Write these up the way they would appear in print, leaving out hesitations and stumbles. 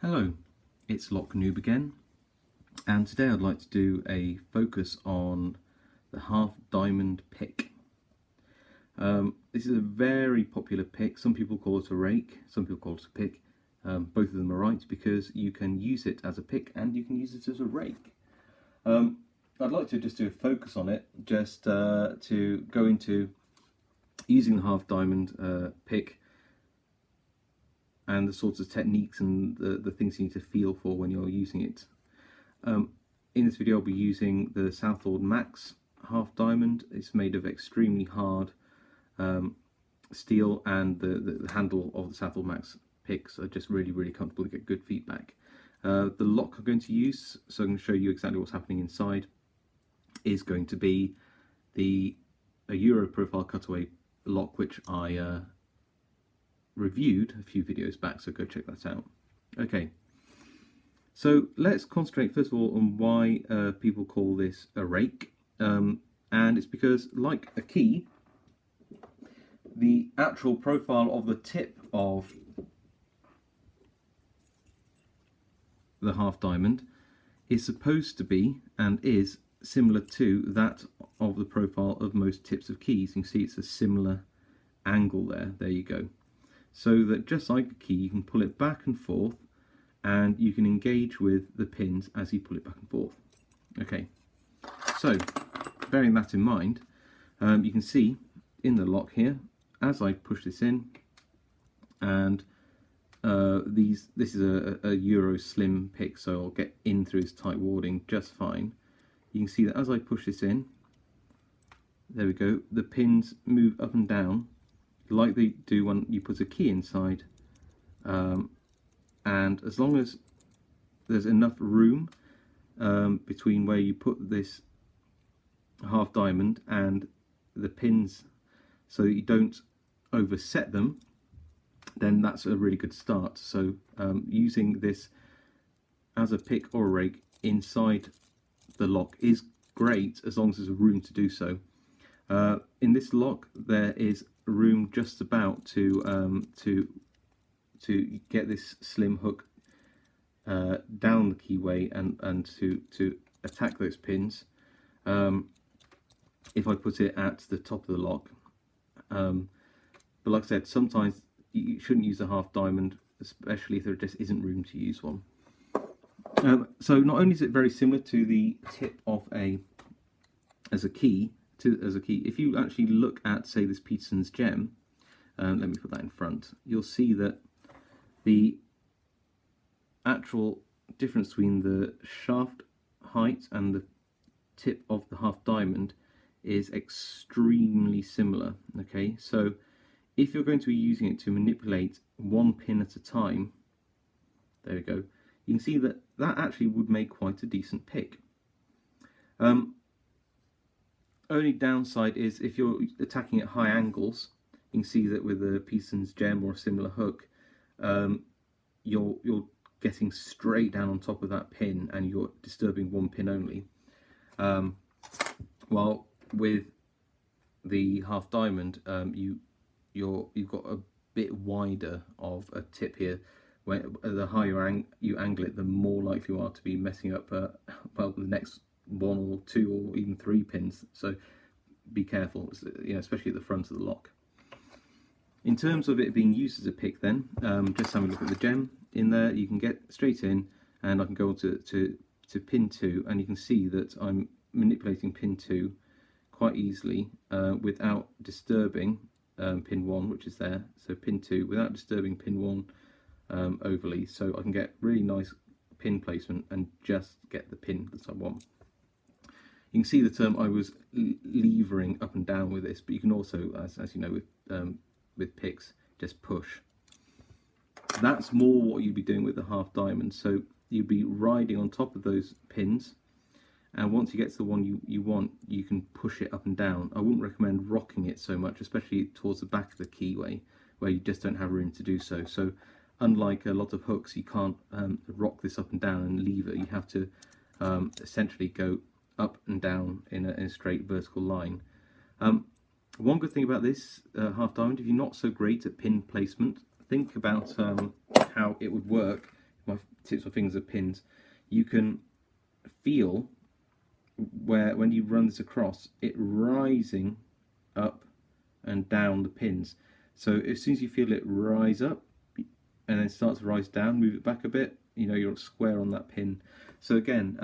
Hello, it's Lock Noob again, and today I'd like to do a focus on the half diamond pick. This is a very popular pick. Some people call it a rake, some people call it a pick. Both of them are right because you can use it as a pick and you can use it as a rake. I'd like to just do a focus on it, just to go into using the half diamond pick and the sorts of techniques and the things you need to feel for when you're using it. In this video I'll be using the Southall Max half diamond. It's made of extremely hard steel, and the handle of the Southall Max picks are just really comfortable to get good feedback. The lock I'm going to use, so I'm going to show you exactly what's happening inside, is going to be a Euro profile cutaway lock, which I reviewed a few videos back, so go check that out. Okay, so let's concentrate first of all on why people call this a rake, and it's because, like a key, the actual profile of the tip of the half diamond is supposed to be and is similar to that of the profile of most tips of keys. You can see it's a similar angle there you go. So that just like a key, you can pull it back and forth and you can engage with the pins as you pull it back and forth. Okay, so bearing that in mind, you can see in the lock here, as I push this in, and this is a Euro slim pick, so I'll get in through this tight warding just fine. You can see that as I push this in, there we go, the pins move up and down like they do when you put a key inside, and as long as there's enough room between where you put this half diamond and the pins so that you don't overset them, then that's a really good start. So using this as a pick or a rake inside the lock is great as long as there's room to do so. In this lock there is room just about to get this slim hook down the keyway and to attack those pins if I put it at the top of the lock. But like I said, sometimes you shouldn't use a half diamond, especially if there just isn't room to use one. So not only is it very similar to the tip of as a key, if you actually look at, say, this Peterson's gem, let me put that in front, you'll see that the actual difference between the shaft height and the tip of the half diamond is extremely similar. Okay, so if you're going to be using it to manipulate one pin at a time, there we go, you can see that that actually would make quite a decent pick. Only downside is if you're attacking at high angles, you can see that with a Peterson's gem or a similar hook, you're getting straight down on top of that pin and you're disturbing one pin only. While with the half diamond, you've got a bit wider of a tip here. When the higher you angle it, the more likely you are to be messing up well, the next one or two or even three pins. So be careful, especially at the front of the lock. In terms of it being used as a pick, then just having a look at the gem in there, you can get straight in, and I can go to pin 2, and you can see that I'm manipulating pin 2 quite easily without disturbing pin 1, which is there. So pin 2 without disturbing pin 1 overly, so I can get really nice pin placement and just get the pin that I want. You can see that I was levering up and down with this, but you can also, as you know, with picks, just push. That's more what you'd be doing with the half diamond. So you'd be riding on top of those pins, and once you get to the one you want, you can push it up and down. I wouldn't recommend rocking it so much, especially towards the back of the keyway where you just don't have room to do so. So unlike a lot of hooks, you can't rock this up and down and lever. You have to essentially go up and down in a straight vertical line. One good thing about this half diamond, if you're not so great at pin placement, think about how it would work my tips of fingers are pins, you can feel where when you run this across, it rising up and down the pins. So as soon as you feel it rise up and then start to rise down, move it back a bit, you know you're square on that pin. So again,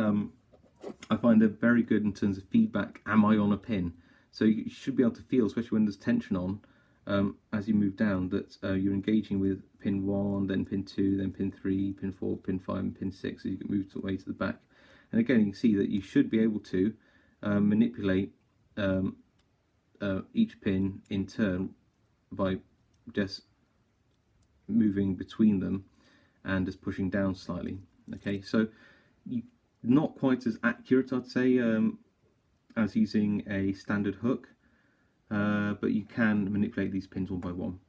I find they're very good in terms of feedback. Am I on a pin? So you should be able to feel, especially when there's tension on, as you move down, that you're engaging with pin 1, then pin 2, then pin 3, pin 4, pin 5, and pin 6, so you can move away to the back. And again, you can see that you should be able to manipulate each pin in turn by just moving between them and just pushing down slightly. Okay, so not quite as accurate, I'd say, as using a standard hook, but you can manipulate these pins one by one.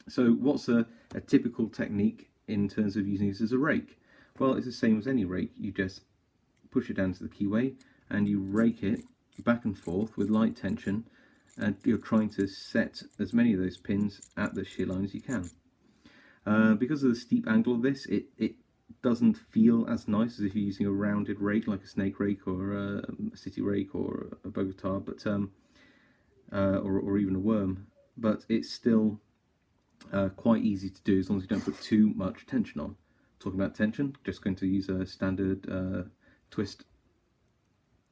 So what's a typical technique in terms of using this as a rake? Well, it's the same as any rake. You just push it down to the keyway and you rake it back and forth with light tension, and you're trying to set as many of those pins at the shear line as you can. Because of the steep angle of this, it doesn't feel as nice as if you're using a rounded rake like a snake rake or a city rake or a Bogota, but or even a worm. But it's still quite easy to do as long as you don't put too much tension on. Talking about tension, just going to use a standard twist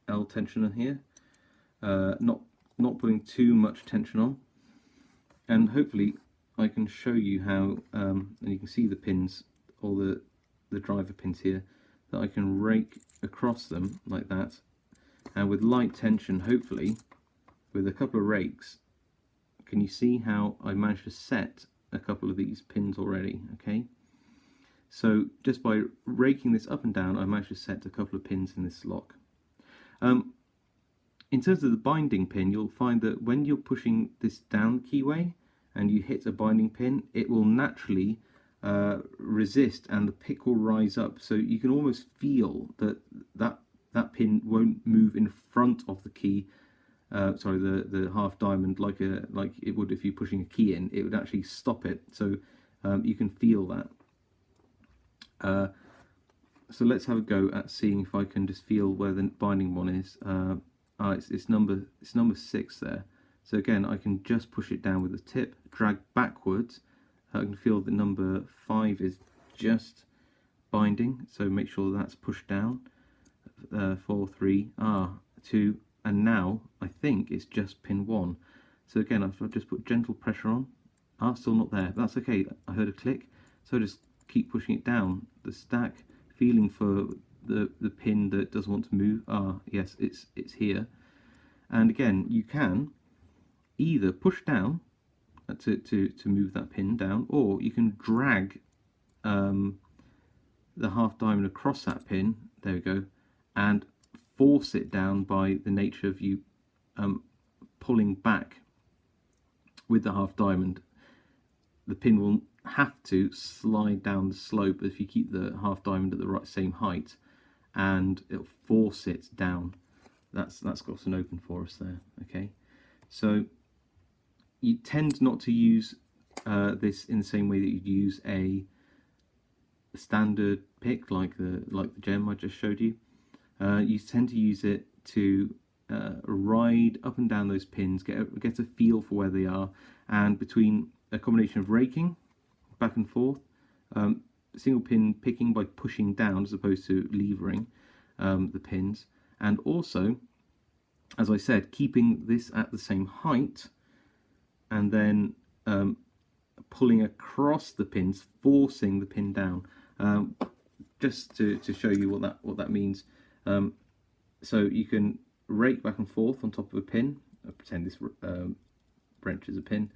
L tensioner here. Not putting too much tension on, and hopefully I can show you how, and you can see the pins, all the driver pins here, that I can rake across them like that, and with light tension, hopefully, with a couple of rakes, can you see how I managed to set a couple of these pins already? Okay, so just by raking this up and down, I managed to set a couple of pins in this lock. In terms of the binding pin, you'll find that when you're pushing this down the keyway and you hit a binding pin, it will naturally resist and the pick will rise up. So you can almost feel that pin won't move in front of the key. Sorry, the half diamond like it would if you're pushing a key in. It would actually stop it. So you can feel that. So let's have a go at seeing if I can just feel where the binding one is. It's number 6 there. So again, I can just push it down with the tip, drag backwards. I can feel that number 5 is just binding, so make sure that's pushed down. 4, 3, 2, and now I think it's just pin 1. So again, I've just put gentle pressure on. Still not there. That's okay. I heard a click, so just keep pushing it down the stack, feeling for the pin that doesn't want to move. Yes, it's here. And again, you can either push down to move that pin down, or you can drag the half diamond across that pin, there we go, and force it down by the nature of you pulling back with the half diamond. The pin will have to slide down the slope if you keep the half diamond at the same height, and it'll force it down. That's got an open for us there. Okay, so you tend not to use this in the same way that you'd use a standard pick like the gem I just showed you. You tend to use it to ride up and down those pins, get a feel for where they are, and between a combination of raking back and forth, single pin picking by pushing down as opposed to levering the pins, and also, as I said, keeping this at the same height and then pulling across the pins, forcing the pin down. Just to show you what that means. So you can rake back and forth on top of a pin. I pretend this wrench is a pin.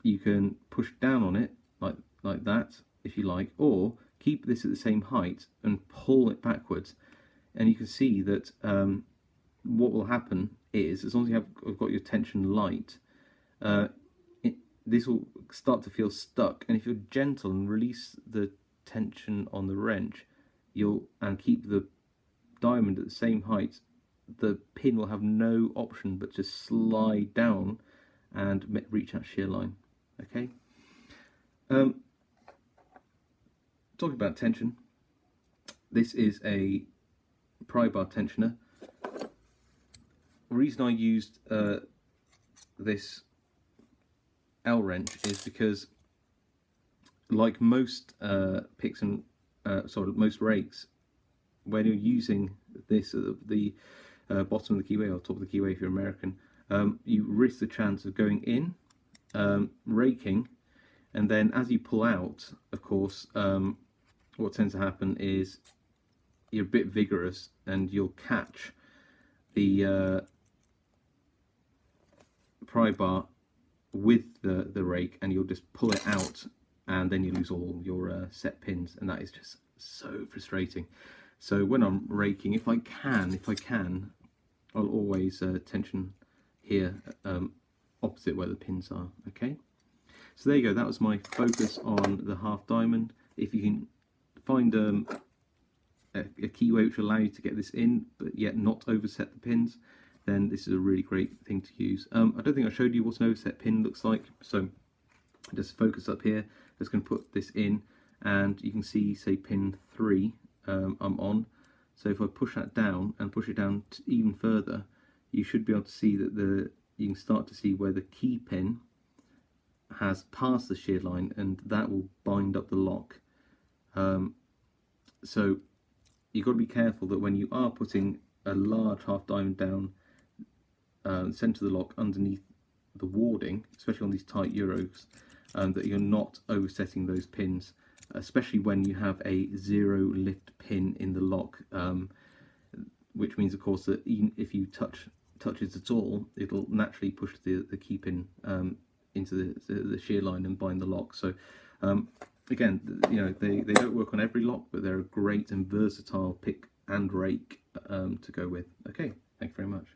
You can push down on it like that if you like, or keep this at the same height and pull it backwards. And you can see that what will happen is, as long as you have got your tension light, this will start to feel stuck. And if you're gentle and release the tension on the wrench, and keep the diamond at the same height, the pin will have no option but to slide down and reach that shear line. Okay. talking about tension, this is a pry bar tensioner. The reason I used this L wrench is because, like most picks and most rakes, when you're using this at the bottom of the keyway or top of the keyway if you're American, you risk the chance of going in, raking, and then as you pull out, of course, what tends to happen is you're a bit vigorous and you'll catch the pry bar with the rake, and you'll just pull it out, and then you lose all your set pins, and that is just so frustrating. So when I'm raking, if I can, I'll always tension here, opposite where the pins are. Okay, so there you go. That was my focus on the half diamond. If you can find a keyway which will allow you to get this in, but yet not overset the pins, then this is a really great thing to use. I don't think I showed you what an overset pin looks like, so just focus up here. Just going to put this in, and you can see, say, pin 3 I'm on. So if I push that down and push it down even further, you should be able to see that you can start to see where the key pin has passed the shear line, and that will bind up the lock. So you've got to be careful that when you are putting a large half diamond down the centre of the lock underneath the warding, especially on these tight Euros, that you're not oversetting those pins, especially when you have a 0 lift pin in the lock, which means, of course, that even if you touch it at all, it'll naturally push the key pin into the shear line and bind the lock. So again, you know, they don't work on every lock, but they're a great and versatile pick and rake to go with. Okay, thank you very much.